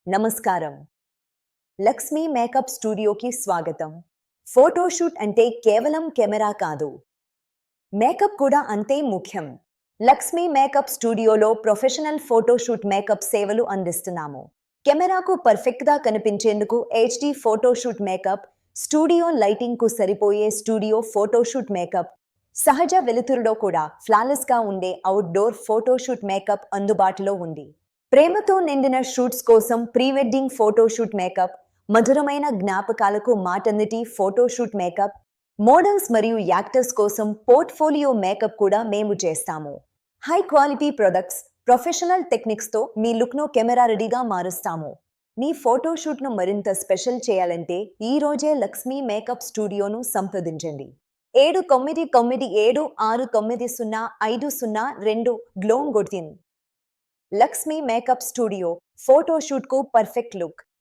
నమస్కారం. లక్ష్మీ మేకప్ స్టూడియోకి స్వాగతం. ఫోటోషూట్ అంటే కేవలం కెమెరా కాదు, మేకప్ కూడా అంతే ముఖ్యం. లక్ష్మీ మేకప్ స్టూడియోలో ప్రొఫెషనల్ ఫోటోషూట్ మేకప్ సేవలు అందిస్తున్నాము. కెమెరాకు పర్ఫెక్ట్గా కనిపించేందుకు హెచ్డి ఫోటోషూట్ మేకప్, స్టూడియో లైటింగ్కు సరిపోయే స్టూడియో ఫోటోషూట్ మేకప్, సహజ వెలుతురులో కూడా ఫ్లాలెస్గా ఉండే అవుట్డోర్ ఫోటోషూట్ మేకప్ అందుబాటులో ఉంది. ప్రేమతో నిండిన షూట్స్ కోసం ప్రీ వెడ్డింగ్ ఫోటోషూట్ మేకప్, మధురమైన జ్ఞాపకాలకు మాటర్నిటీ ఫోటోషూట్ మేకప్, మోడల్స్ మరియు యాక్టర్స్ కోసం పోర్ట్ఫోలియో మేకప్ కూడా మేము చేస్తాము. హై క్వాలిటీ ప్రొడక్ట్స్, ప్రొఫెషనల్ టెక్నిక్స్తో మీ లుక్ను కెమెరా రెడీగా మారుస్తాము. మీ ఫోటోషూట్ను మరింత స్పెషల్ చేయాలంటే ఈ రోజే లక్ష్మీ మేకప్ స్టూడియోను సంప్రదించండి. 7996905052 గ్లోన్ గొట్టిన్. లక్ష్మీ మేకప్ స్టూడియో ఫోటోషూట్కు పర్ఫెక్ట్ లుక్.